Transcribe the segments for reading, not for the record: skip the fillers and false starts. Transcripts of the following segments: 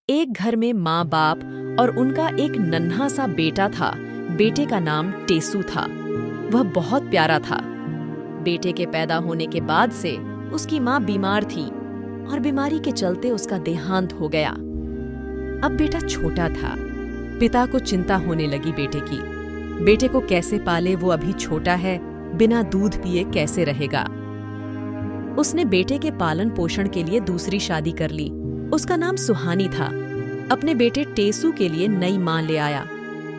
एक घर में माँ बाप और उनका एक नन्हा सा बेटा था। बेटे का नाम टेसू था। वह बहुत प्यारा था। बेटे के पैदा होने के बाद से उसकी माँ बीमार थी और बीमारी के चलते उसका देहांत हो गया। अब बेटा छोटा था। पिता को चिंता होने लगी बेटे की। बेटे को कैसे पाले, वो अभी छोटा है, बिना दूध पिए कैसे रहेगा। उसने बेटे के पालन पोषण के लिए दूसरी शादी कर ली। उसका नाम सुहानी था। अपने बेटे टेसू के लिए नई मां ले आया।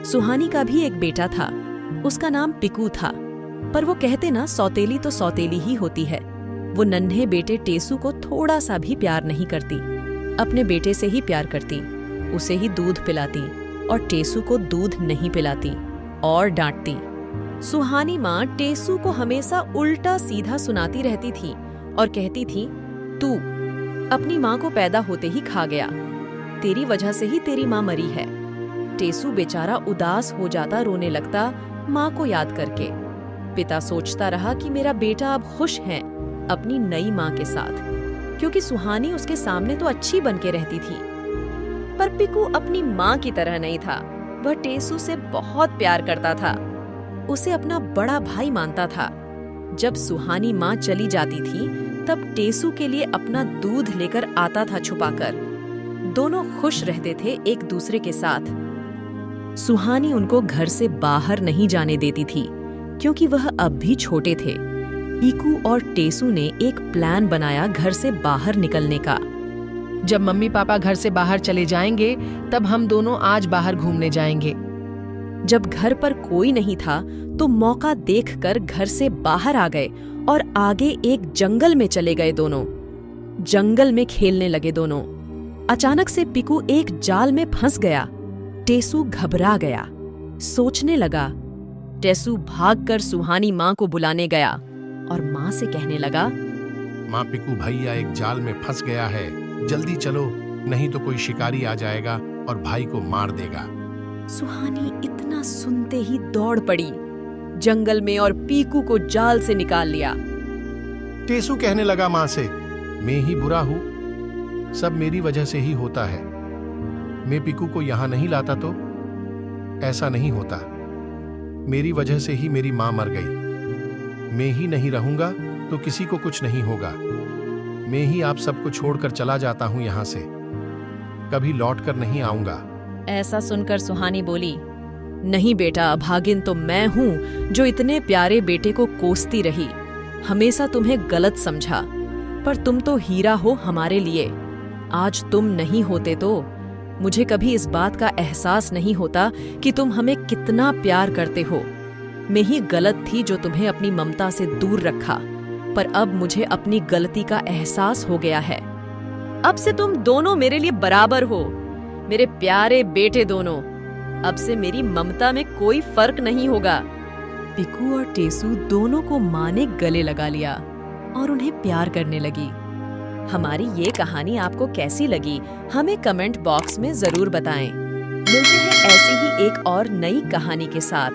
सुहानी का भी एक बेटा था। उसका नाम पिकू था। पर वो कहते ना, सौतेली तो सौतेली ही होती है। वो नन्हे बेटे टेसू को थोड़ा सा भी प्यार नहीं करती। अपने बेटे से ही प्यार करती, उसे ही दूध पिलाती और टेसू को दूध नहीं पिलाती और डांटती। सुहानी माँ टेसू को हमेशा उल्टा सीधा सुनाती रहती थी और कहती थी, तू अपनी माँ को पैदा होते ही खा गया, तेरी वजह से ही तेरी माँ मरी है। टेसू बेचारा उदास हो जाता, रोने लगता माँ को याद करके। पिता सोचता रहा कि मेरा बेटा अब खुश है अपनी नई माँ के साथ, क्योंकि सुहानी उसके सामने तो अच्छी बन के रहती थी। पर पिकू अपनी माँ की तरह नहीं था। वह टेसू से बहुत प्यार करता था, उसे अपना बड़ा भाई मानता था। जब सुहानी माँ चली जाती थी तब टेसू के लिए अपना दूध लेकर आता था छुपाकर। दोनों खुश रहते थे एक दूसरे के साथ। सुहानी उनको घर से बाहर नहीं जाने देती थी, क्योंकि वह अब भी छोटे थे। पीकू और टेसू ने एक प्लान बनाया घर से बाहर निकलने का। जब मम्मी पापा घर से बाहर चले जाएंगे तब हम दोनों आज बाहर घूमने जाएंगे। जब घर पर कोई नहीं था तो मौका देखकर घर से बाहर आ गए और आगे एक जंगल में चले गए। दोनों जंगल में खेलने लगे। दोनों अचानक से पिकू एक जाल में फंस गया। टेसू घबरा गया, सोचने लगा। टेसू भागकर सुहानी माँ को बुलाने गया और माँ से कहने लगा, माँ, पिकू भैया एक जाल में फंस गया है, जल्दी चलो, नहीं तो कोई शिकारी आ जाएगा और भाई को मार देगा। सुहानी इतना सुनते ही दौड़ पड़ी जंगल में और पीकू को जाल से निकाल लिया। टेसू कहने लगा माँ से, मैं ही बुरा हूँ, सब मेरी वजह से ही होता है। मैं पिकू को यहाँ नहीं लाता तो ऐसा नहीं होता। मेरी वजह से ही मेरी माँ मर गई। मैं ही नहीं रहूंगा तो किसी को कुछ नहीं होगा। मैं ही आप सबको छोड़कर चला जाता हूँ यहाँ से, कभी लौट कर नहीं आऊंगा। ऐसा सुनकर सुहानी बोली, नहीं बेटा, अभागिन तो मैं हूँ जो इतने प्यारे बेटे को कोसती रही, हमेशा तुम्हें गलत समझा, पर तुम तो हीरा हो हमारे लिए। आज तुम नहीं होते तो मुझे कभी इस बात का एहसास नहीं होता कि तुम हमें कितना प्यार करते हो। मैं ही गलत थी जो तुम्हें अपनी ममता से दूर रखा, पर अब मुझे अपनी गलती का एहसास हो गया है। अब से तुम दोनों मेरे लिए बराबर हो, मेरे प्यारे बेटे दोनों। अब से मेरी ममता में कोई फर्क नहीं होगा। पिकू और टेसू दोनों को माँ ने गले लगा लिया और उन्हें प्यार करने लगी। हमारी ये कहानी आपको कैसी लगी, हमें कमेंट बॉक्स में जरूर बताएं। मिलते हैं ऐसी ही एक और नई कहानी के साथ।